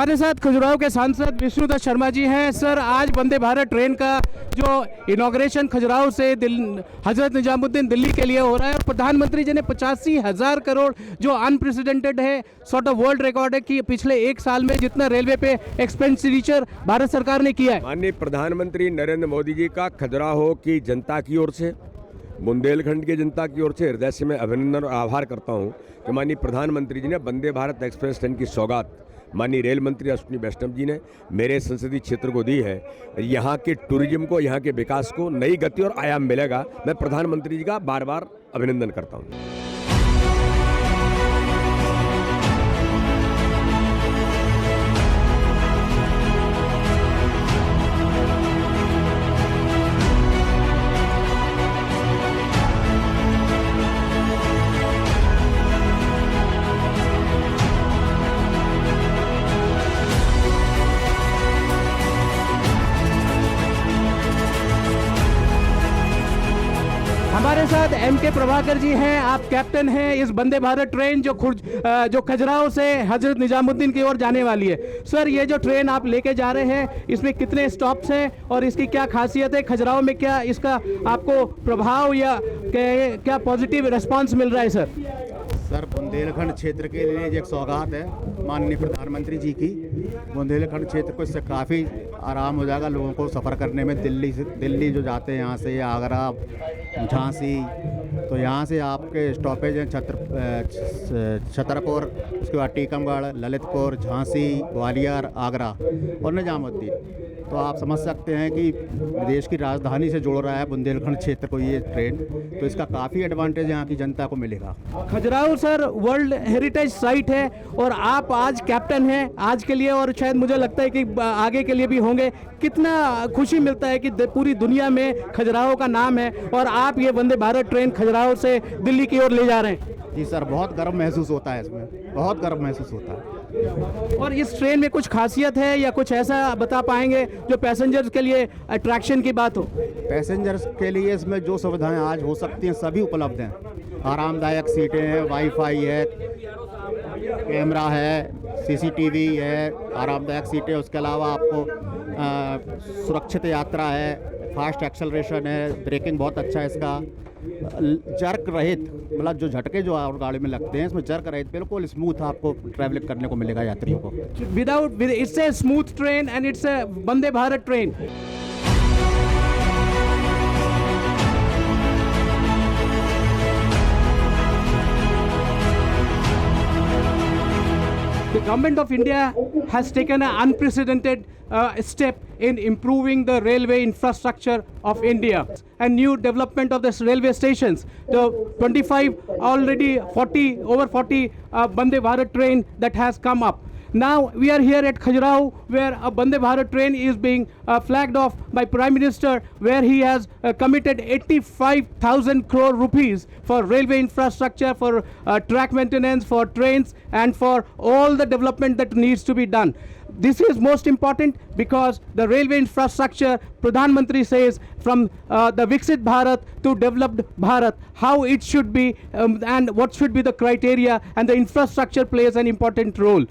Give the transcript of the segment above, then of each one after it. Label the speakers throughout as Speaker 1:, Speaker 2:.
Speaker 1: हमारे साथ खजुराहो के सांसद विष्णुदत्त शर्मा जी हैं। सर, आज वंदे भारत ट्रेन का जो इनॉग्रेशन खजुराहो से हजरत निजामुद्दीन दिल्ली के लिए हो रहा है और प्रधानमंत्री जी ने 85,000 करोड़ जो अनप्रेसिडेंटेड है, सॉर्ट ऑफ वर्ल्ड रिकॉर्ड है कि पिछले एक साल में जितना रेलवे पे एक्सपेंडिचर भारत सरकार ने किया है।
Speaker 2: माननीय प्रधानमंत्री नरेंद्र मोदी जी का खजुराहो की जनता की ओर से, बुंदेलखंड की जनता की ओर से हृदय से मैं अभिनंदन और आभार करता हूं कि माननीय प्रधानमंत्री जी ने वंदे भारत एक्सप्रेस ट्रेन की सौगात माननीय रेल मंत्री अश्विनी वैष्णव जी ने मेरे संसदीय क्षेत्र को दी है। यहाँ के टूरिज्म को, यहाँ के विकास को नई गति और आयाम मिलेगा। मैं प्रधानमंत्री जी का बार बार अभिनंदन करता हूँ।
Speaker 1: हमारे साथ एम.के. प्रभाकर जी हैं। आप कैप्टन हैं इस वंदे भारत ट्रेन जो खजुराहो से हजरत निजामुद्दीन की ओर जाने वाली है। सर, ये जो ट्रेन आप लेके जा रहे हैं, इसमें कितने स्टॉप्स हैं और इसकी क्या खासियत है? खजुराहो में क्या इसका आपको प्रभाव या क्या पॉजिटिव रिस्पांस मिल रहा है? सर,
Speaker 3: बुंदेलखंड क्षेत्र के लिए एक सौगात है माननीय प्रधानमंत्री जी की। बुंदेलखंड क्षेत्र को इससे काफ़ी आराम हो जाएगा लोगों को सफ़र करने में। दिल्ली जो जाते हैं यहाँ से, आगरा, झांसी, तो यहाँ से आपके स्टॉपेज हैं छतरपुर, उसके बाद टीकमगढ़, ललितपुर, झांसी, ग्वालियर, आगरा और निजामुद्दीन। तो आप समझ सकते हैं कि देश की राजधानी से जोड़ रहा है बुंदेलखंड क्षेत्र को ये ट्रेन, तो इसका काफ़ी एडवांटेज यहाँ की जनता को मिलेगा।
Speaker 1: Khajuraho sir world heritage site है और आप आज कैप्टन हैं आज के लिए और शायद मुझे लगता है कि आगे के लिए भी होंगे। कितना खुशी मिलता है कि पूरी दुनिया में खजुराहो का नाम है और आप ये वंदे भारत ट्रेन खजुराहो से दिल्ली की ओर ले जा रहे हैं।
Speaker 3: जी सर, बहुत गर्व महसूस होता है, इसमें बहुत गर्व महसूस होता है।
Speaker 1: और इस ट्रेन में कुछ खासियत है या कुछ ऐसा बता पाएंगे जो पैसेंजर्स के लिए अट्रैक्शन की बात हो?
Speaker 3: पैसेंजर्स के लिए इसमें जो सुविधाएं आज हो सकती हैं सभी उपलब्ध हैं। आरामदायक सीटें हैं, वाईफाई है, कैमरा है, सीसीटीवी है, आरामदायक सीटें। उसके अलावा आपको सुरक्षित यात्रा है, फास्ट एक्सेलरेशन है, ब्रेकिंग बहुत अच्छा है इसका, जर्क रहित, मतलब जो झटके जो और गाड़ी में लगते हैं इसमें जर्क रहित बिल्कुल स्मूथ आपको ट्रैवलिंग करने को मिलेगा यात्रियों को।
Speaker 1: It's a smooth train and it's a Vande Bharat train. The Government of India has taken an unprecedented step in improving the railway infrastructure of India and new development of this railway stations. The 25 already 40 over 40 Vande Bharat train that has come up. Now we are here at Khajuraho where a Vande Bharat train is being flagged off by Prime Minister, where he has committed 85,000 crore rupees for railway infrastructure, for track maintenance, for trains and for all the development that needs to be done. This is most important because the railway infrastructure, Pradhan Mantri says, from the Viksit Bharat to developed Bharat, how it should be and what should be the criteria, and the infrastructure plays an important role.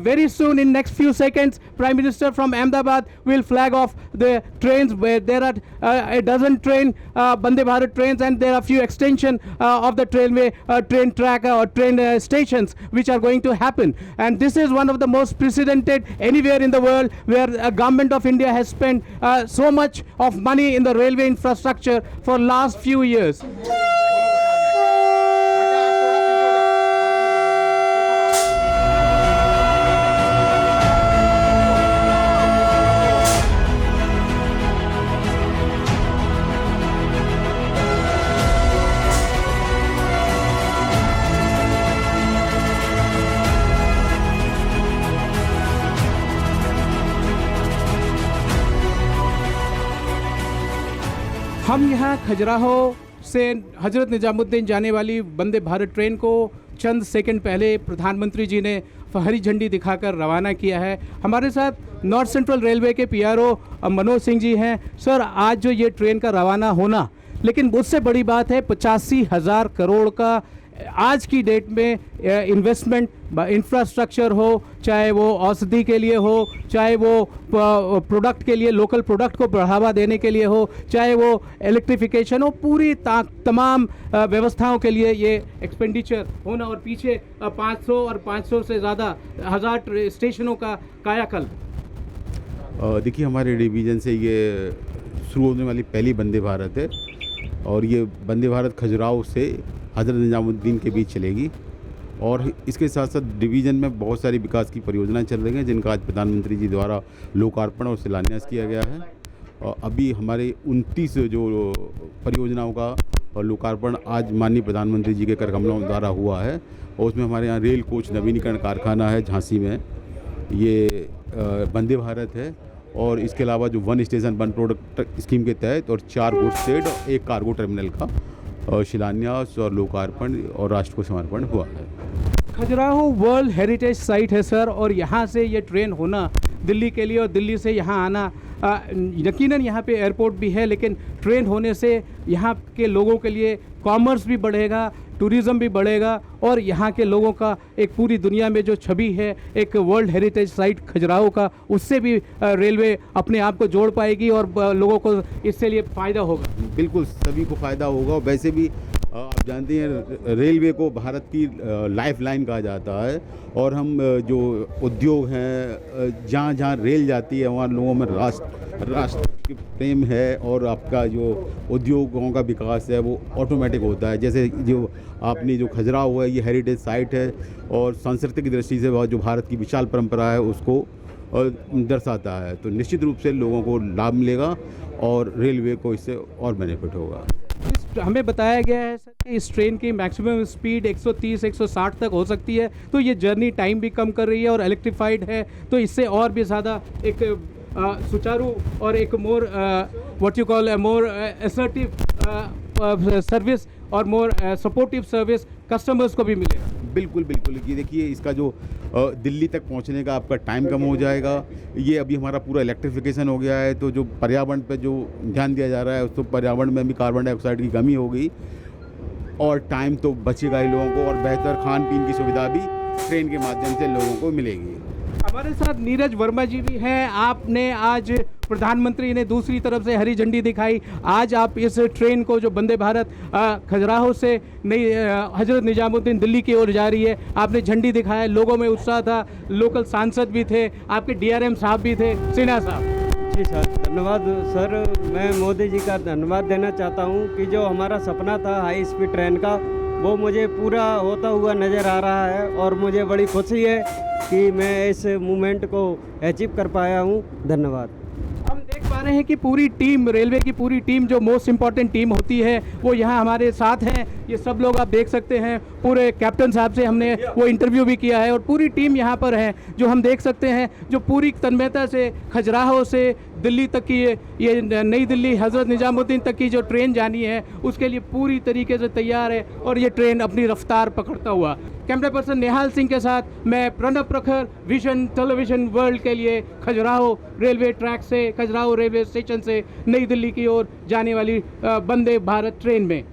Speaker 1: Very soon, in next few seconds, Prime Minister from Ahmedabad will flag off the trains where there are a dozen Vande Bharat trains, and there are few extension of the train track or train stations which are going to happen. And this is one of the most precedented anywhere in the world where a government of India has spent so much of money in the railway infrastructure for last few years. हम यहाँ खजुराहो से हजरत निजामुद्दीन जाने वाली Vande Bharat train को चंद second पहले प्रधानमंत्री जी ने हरी झंडी दिखाकर रवाना किया है। हमारे साथ नॉर्थ सेंट्रल रेलवे के पीआरओ मनोज सिंह जी हैं। सर, आज जो ये ट्रेन का रवाना होना, लेकिन उससे बड़ी बात है 85,000 करोड़ का आज की डेट में इन्वेस्टमेंट इंफ्रास्ट्रक्चर हो, चाहे वो औषधि के लिए हो, चाहे वो प्रोडक्ट के लिए, लोकल प्रोडक्ट को बढ़ावा देने के लिए हो, चाहे वो इलेक्ट्रिफिकेशन हो, पूरी तमाम व्यवस्थाओं के लिए ये एक्सपेंडिचर होना और पीछे 500 और 500 से ज़्यादा 1000 स्टेशनों का कायाकल्प।
Speaker 4: देखिए, हमारे डिवीज़न से ये शुरू होने वाली पहली वंदे भारत है और ये वंदे भारत खजुराहो से हज़रत निजामुद्दीन के बीच चलेगी। और इसके साथ साथ डिवीज़न में बहुत सारी विकास की परियोजनाएं चल रही हैं जिनका आज प्रधानमंत्री जी द्वारा लोकार्पण और शिलान्यास किया गया है। और अभी हमारे 29 जो परियोजनाओं का लोकार्पण आज माननीय प्रधानमंत्री जी के कर कमलों द्वारा हुआ है। और उसमें हमारे यहाँ रेल कोच नवीनीकरण कारखाना है झांसी में, ये वंदे भारत है। और इसके अलावा जो 1 स्टेशन 1 प्रोडक्ट स्कीम के तहत और 4 गुड्स शेड और 1 कार्गो टर्मिनल का शिलान्यास और लोकार्पण और राष्ट्र को समर्पण हुआ है।
Speaker 1: खजुराहो वर्ल्ड हेरिटेज साइट है सर, और यहाँ से ये ट्रेन होना दिल्ली के लिए और दिल्ली से यहाँ आना, यकीनन यहाँ पे एयरपोर्ट भी है, लेकिन ट्रेन होने से यहाँ के लोगों के लिए कॉमर्स भी बढ़ेगा, टूरिज़्म भी बढ़ेगा और यहाँ के लोगों का एक पूरी दुनिया में जो छवि है एक वर्ल्ड हेरिटेज साइट खजुराहो का, उससे भी रेलवे अपने आप को जोड़ पाएगी और लोगों को इससे लिए फ़ायदा होगा।
Speaker 4: बिल्कुल सभी को फ़ायदा होगा। और वैसे भी आप जानते हैं रेलवे को भारत की लाइफ लाइन कहा जाता है और हम जो उद्योग हैं जहाँ जहाँ रेल जाती है वहाँ लोगों में राष्ट्र प्रेम है और आपका जो उद्योगों का विकास है वो ऑटोमेटिक होता है। जैसे जो आपने जो खजुराहो है ये हेरिटेज साइट है और सांस्कृतिक दृष्टि से जो भारत की विशाल परंपरा है उसको दर्शाता है। तो निश्चित रूप से लोगों को लाभ मिलेगा और रेलवे को इससे और बेनिफिट होगा।
Speaker 1: हमें बताया गया है सर कि इस ट्रेन की मैक्सिमम स्पीड 130-160 तक हो सकती है, तो ये जर्नी टाइम भी कम कर रही है और इलेक्ट्रीफाइड है, तो इससे और भी ज़्यादा एक सुचारू और एक more what you call more assertive service और मोर सपोर्टिव सर्विस कस्टमर्स को भी मिलेगा।
Speaker 4: बिल्कुल बिल्कुल, ये देखिए इसका जो दिल्ली तक पहुंचने का आपका टाइम कम हो जाएगा। ये अभी हमारा पूरा इलेक्ट्रिफिकेशन हो गया है तो जो पर्यावरण पे जो ध्यान दिया जा रहा है उसको पर्यावरण में भी कार्बन डाइऑक्साइड की कमी होगी और टाइम तो बचेगा ही लोगों को और बेहतर खान पीन की सुविधा भी ट्रेन के माध्यम से लोगों को मिलेगी।
Speaker 1: हमारे साथ नीरज वर्मा जी भी हैं। आपने आज प्रधानमंत्री ने दूसरी तरफ से हरी झंडी दिखाई, आज आप इस ट्रेन को जो वंदे भारत खजुराहो से नई हजरत निजामुद्दीन दिल्ली की ओर जा रही है, आपने झंडी दिखाया, लोगों में उत्साह था, लोकल सांसद भी थे, आपके DRM साहब भी थे, सिन्हा साहब।
Speaker 5: जी सर, धन्यवाद सर। मैं मोदी जी का धन्यवाद देना चाहता हूं कि जो हमारा सपना था हाई स्पीड ट्रेन का वो मुझे पूरा होता हुआ नज़र आ रहा है और मुझे बड़ी खुशी है कि मैं इस मूवमेंट को अचीव कर पाया हूं। धन्यवाद।
Speaker 1: हम देख पा रहे हैं कि पूरी टीम, रेलवे की पूरी टीम जो मोस्ट इम्पॉर्टेंट टीम होती है वो यहाँ हमारे साथ हैं। ये सब लोग आप देख सकते हैं, पूरे कैप्टन साहब से हमने वो इंटरव्यू भी किया है और पूरी टीम यहाँ पर है जो हम देख सकते हैं, जो पूरी तन्मयता से खजुराहो से दिल्ली तक की ये नई दिल्ली हज़रत निजामुद्दीन तक की जो ट्रेन जानी है उसके लिए पूरी तरीके से तैयार है और ये ट्रेन अपनी रफ्तार पकड़ता हुआ। कैमरा पर्सन नेहाल सिंह के साथ मैं प्रणब प्रखर, विजन टेलीविजन वर्ल्ड के लिए खजुराहो रेलवे ट्रैक से, खजुराहो रेलवे स्टेशन से नई दिल्ली की ओर जाने वाली वंदे भारत ट्रेन में।